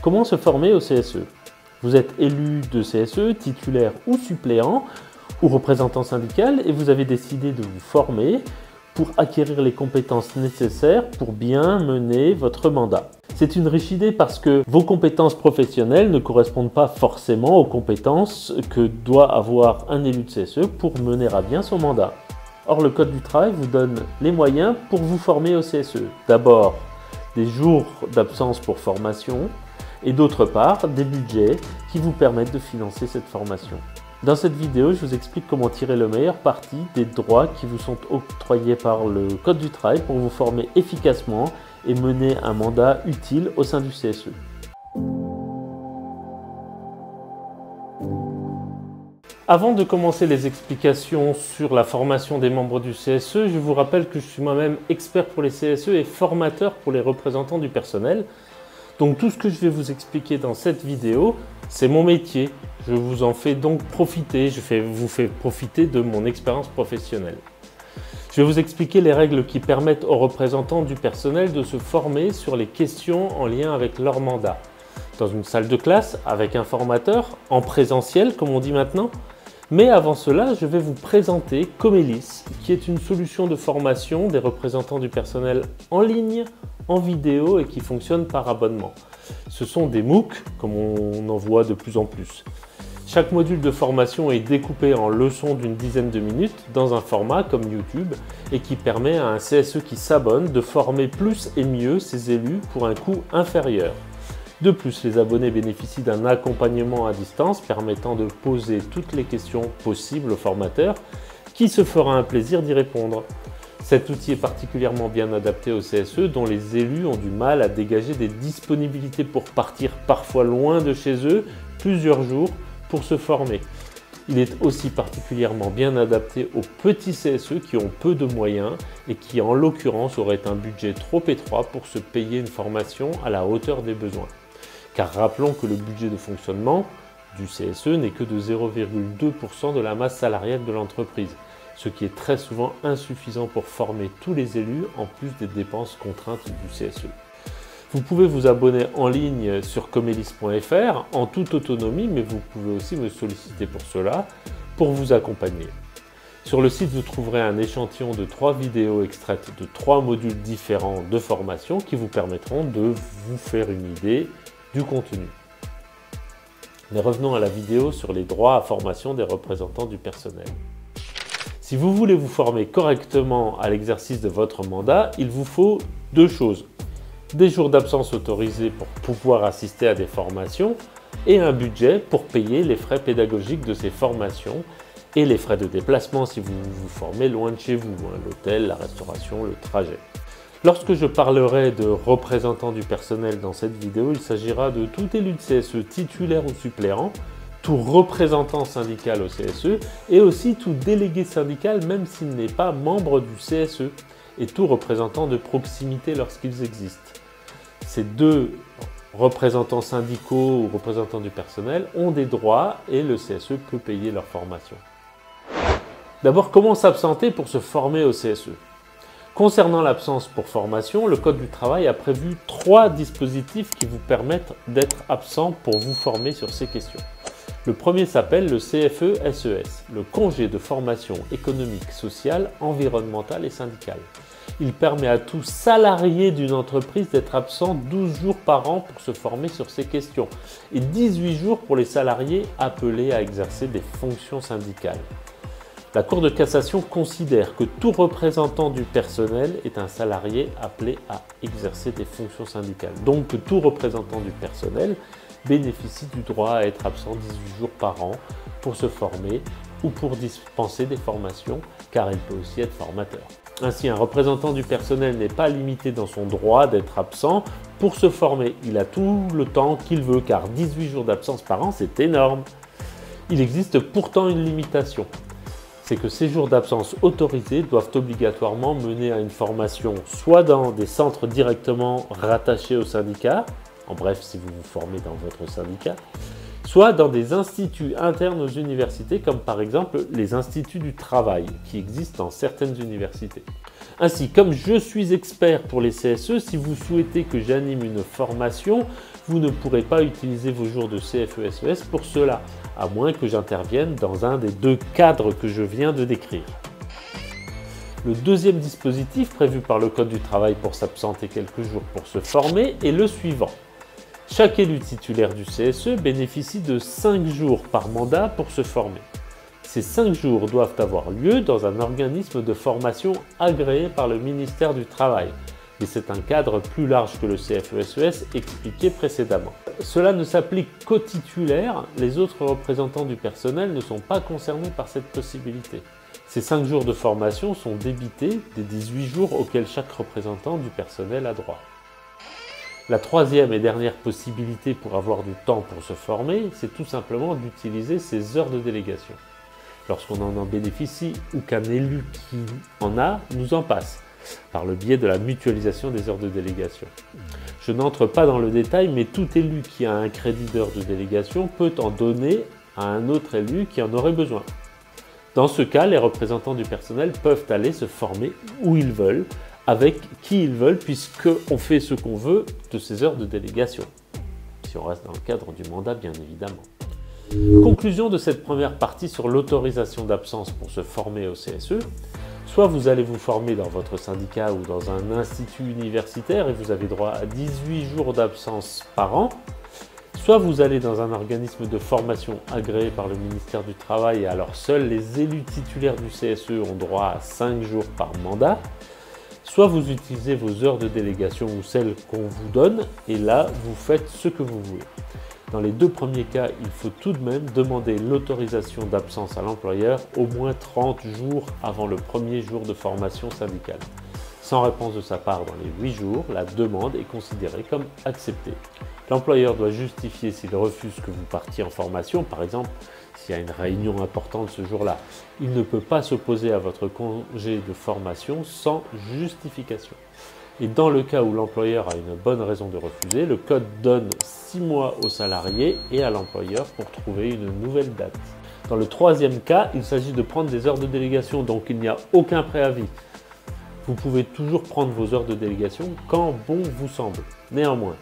Comment se former au CSE? Vous êtes élu de CSE, titulaire ou suppléant, ou représentant syndical, et vous avez décidé de vous former pour acquérir les compétences nécessaires pour bien mener votre mandat. C'est une riche idée parce que vos compétences professionnelles ne correspondent pas forcément aux compétences que doit avoir un élu de CSE pour mener à bien son mandat. Or, le Code du travail vous donne les moyens pour vous former au CSE. D'abord, des jours d'absence pour formation et d'autre part, des budgets qui vous permettent de financer cette formation. Dans cette vidéo, je vous explique comment tirer le meilleur parti des droits qui vous sont octroyés par le Code du travail pour vous former efficacement et mener un mandat utile au sein du CSE. Avant de commencer les explications sur la formation des membres du CSE, je vous rappelle que je suis moi-même expert pour les CSE et formateur pour les représentants du personnel. Donc tout ce que je vais vous expliquer dans cette vidéo, c'est mon métier. Je vous en fais donc profiter, vous fais profiter de mon expérience professionnelle. Je vais vous expliquer les règles qui permettent aux représentants du personnel de se former sur les questions en lien avec leur mandat. Dans une salle de classe, avec un formateur, en présentiel comme on dit maintenant. Mais avant cela, je vais vous présenter Comelis, qui est une solution de formation des représentants du personnel en ligne, en vidéo et qui fonctionne par abonnement. Ce sont des MOOC, comme on en voit de plus en plus. Chaque module de formation est découpé en leçons d'une dizaine de minutes dans un format comme YouTube et qui permet à un CSE qui s'abonne de former plus et mieux ses élus pour un coût inférieur. De plus, les abonnés bénéficient d'un accompagnement à distance permettant de poser toutes les questions possibles au formateur qui se fera un plaisir d'y répondre. Cet outil est particulièrement bien adapté au CSE dont les élus ont du mal à dégager des disponibilités pour partir parfois loin de chez eux plusieurs jours pour se former. Il est aussi particulièrement bien adapté aux petits CSE qui ont peu de moyens et qui en l'occurrence auraient un budget trop étroit pour se payer une formation à la hauteur des besoins. Car rappelons que le budget de fonctionnement du CSE n'est que de 0,2% de la masse salariale de l'entreprise, ce qui est très souvent insuffisant pour former tous les élus en plus des dépenses contraintes du CSE. Vous pouvez vous abonner en ligne sur comelis.fr en toute autonomie, mais vous pouvez aussi me solliciter pour cela, pour vous accompagner. Sur le site, vous trouverez un échantillon de 3 vidéos extraites de 3 modules différents de formation qui vous permettront de vous faire une idée du contenu. Mais revenons à la vidéo sur les droits à formation des représentants du personnel. Si vous voulez vous former correctement à l'exercice de votre mandat, il vous faut 2 choses. Des jours d'absence autorisés pour pouvoir assister à des formations et un budget pour payer les frais pédagogiques de ces formations et les frais de déplacement si vous vous formez loin de chez vous, l'hôtel, la restauration, le trajet. Lorsque je parlerai de représentants du personnel dans cette vidéo, il s'agira de tout élu de CSE titulaire ou suppléant, tout représentant syndical au CSE et aussi tout délégué syndical même s'il n'est pas membre du CSE et tout représentant de proximité lorsqu'ils existent. Ces 2 représentants syndicaux ou représentants du personnel ont des droits et le CSE peut payer leur formation. D'abord, comment s'absenter pour se former au CSE? Concernant l'absence pour formation, le Code du travail a prévu 3 dispositifs qui vous permettent d'être absent pour vous former sur ces questions. Le premier s'appelle le CFE-SES, le congé de formation économique, sociale, environnementale et syndicale. Il permet à tout salarié d'une entreprise d'être absent 12 jours par an pour se former sur ces questions et 18 jours pour les salariés appelés à exercer des fonctions syndicales. La Cour de cassation considère que tout représentant du personnel est un salarié appelé à exercer des fonctions syndicales. Donc que tout représentant du personnel bénéficie du droit à être absent 18 jours par an pour se former ou pour dispenser des formations, car il peut aussi être formateur. Ainsi, un représentant du personnel n'est pas limité dans son droit d'être absent pour se former. Il a tout le temps qu'il veut, car 18 jours d'absence par an, c'est énorme. Il existe pourtant une limitation. C'est que ces jours d'absence autorisés doivent obligatoirement mener à une formation soit dans des centres directement rattachés au syndicat, en bref si vous vous formez dans votre syndicat, soit dans des instituts internes aux universités comme par exemple les instituts du travail qui existent dans certaines universités. Ainsi, comme je suis expert pour les CSE, si vous souhaitez que j'anime une formation, vous ne pourrez pas utiliser vos jours de CFE-SES pour cela, à moins que j'intervienne dans un des deux cadres que je viens de décrire. Le deuxième dispositif prévu par le Code du travail pour s'absenter quelques jours pour se former est le suivant. Chaque élu titulaire du CSE bénéficie de 5 jours par mandat pour se former. Ces 5 jours doivent avoir lieu dans un organisme de formation agréé par le ministère du Travail. Mais c'est un cadre plus large que le CFE-SES expliqué précédemment. Cela ne s'applique qu'aux titulaires, les autres représentants du personnel ne sont pas concernés par cette possibilité. Ces 5 jours de formation sont débités des 18 jours auxquels chaque représentant du personnel a droit. La troisième et dernière possibilité pour avoir du temps pour se former, c'est tout simplement d'utiliser ces heures de délégation. Lorsqu'on en bénéficie ou qu'un élu qui en a nous en passe, par le biais de la mutualisation des heures de délégation. Je n'entre pas dans le détail, mais tout élu qui a un crédit d'heures de délégation peut en donner à un autre élu qui en aurait besoin. Dans ce cas, les représentants du personnel peuvent aller se former où ils veulent, avec qui ils veulent, puisqu'on fait ce qu'on veut de ces heures de délégation. Si on reste dans le cadre du mandat, bien évidemment. Conclusion de cette première partie sur l'autorisation d'absence pour se former au CSE. Soit vous allez vous former dans votre syndicat ou dans un institut universitaire et vous avez droit à 18 jours d'absence par an. Soit vous allez dans un organisme de formation agréé par le ministère du Travail et alors seuls les élus titulaires du CSE ont droit à 5 jours par mandat. Soit vous utilisez vos heures de délégation ou celles qu'on vous donne et là vous faites ce que vous voulez. Dans les deux premiers cas, il faut tout de même demander l'autorisation d'absence à l'employeur au moins 30 jours avant le premier jour de formation syndicale. Sans réponse de sa part dans les 8 jours, la demande est considérée comme acceptée. L'employeur doit justifier s'il refuse que vous partiez en formation, par exemple s'il y a une réunion importante ce jour-là. Il ne peut pas s'opposer à votre congé de formation sans justification. Et dans le cas où l'employeur a une bonne raison de refuser, le Code donne 6 mois au salarié et à l'employeur pour trouver une nouvelle date. Dans le troisième cas, il s'agit de prendre des heures de délégation, donc il n'y a aucun préavis. Vous pouvez toujours prendre vos heures de délégation quand bon vous semble. Néanmoins,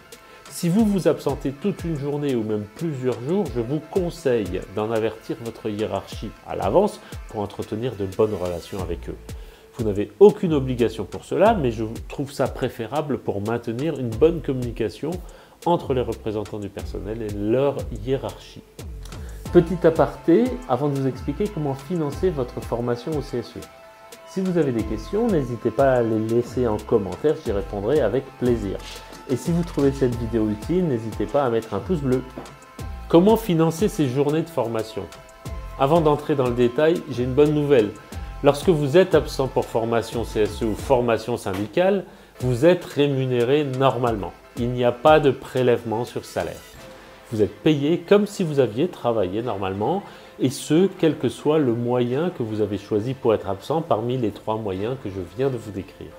si vous vous absentez toute une journée ou même plusieurs jours, je vous conseille d'en avertir votre hiérarchie à l'avance pour entretenir de bonnes relations avec eux. Vous n'avez aucune obligation pour cela, mais je trouve ça préférable pour maintenir une bonne communication entre les représentants du personnel et leur hiérarchie. Petit aparté, avant de vous expliquer comment financer votre formation au CSE. Si vous avez des questions, n'hésitez pas à les laisser en commentaire, j'y répondrai avec plaisir. Et si vous trouvez cette vidéo utile, n'hésitez pas à mettre un pouce bleu. Comment financer ces journées de formation? Avant d'entrer dans le détail, j'ai une bonne nouvelle. Lorsque vous êtes absent pour formation CSE ou formation syndicale, vous êtes rémunéré normalement. Il n'y a pas de prélèvement sur salaire. Vous êtes payé comme si vous aviez travaillé normalement et ce, quel que soit le moyen que vous avez choisi pour être absent parmi les 3 moyens que je viens de vous décrire.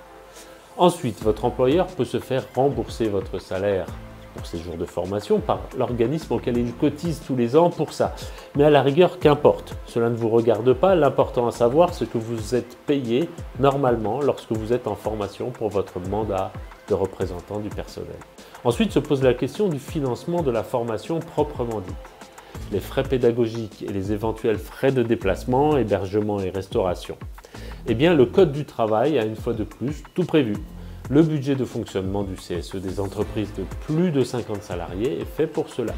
Ensuite, votre employeur peut se faire rembourser votre salaire pour ces jours de formation par l'organisme auquel il cotise tous les ans pour ça. Mais à la rigueur, qu'importe, cela ne vous regarde pas. L'important à savoir, c'est que vous êtes payé normalement lorsque vous êtes en formation pour votre mandat de représentant du personnel. Ensuite se pose la question du financement de la formation proprement dite. Les frais pédagogiques et les éventuels frais de déplacement, hébergement et restauration. Eh bien, le Code du travail a une fois de plus tout prévu. Le budget de fonctionnement du CSE des entreprises de plus de 50 salariés est fait pour cela.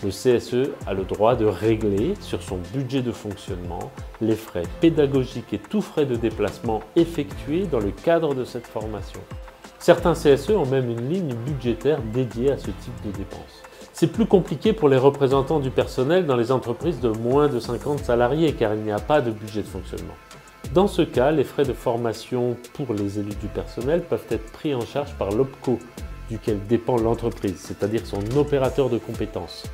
Le CSE a le droit de régler sur son budget de fonctionnement les frais pédagogiques et tous frais de déplacement effectués dans le cadre de cette formation. Certains CSE ont même une ligne budgétaire dédiée à ce type de dépenses. C'est plus compliqué pour les représentants du personnel dans les entreprises de moins de 50 salariés car il n'y a pas de budget de fonctionnement. Dans ce cas, les frais de formation pour les élus du personnel peuvent être pris en charge par l'OPCO, duquel dépend l'entreprise, c'est-à-dire son opérateur de compétences.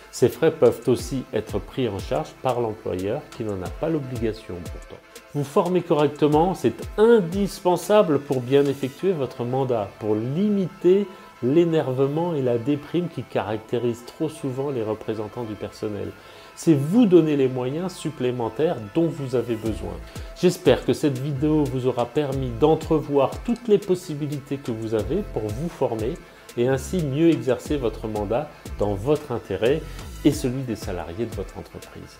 Ces frais peuvent aussi être pris en charge par l'employeur qui n'en a pas l'obligation pourtant. Vous former correctement, c'est indispensable pour bien effectuer votre mandat, pour limiter l'énervement et la déprime qui caractérisent trop souvent les représentants du personnel. C'est vous donner les moyens supplémentaires dont vous avez besoin. J'espère que cette vidéo vous aura permis d'entrevoir toutes les possibilités que vous avez pour vous former et ainsi mieux exercer votre mandat dans votre intérêt et celui des salariés de votre entreprise.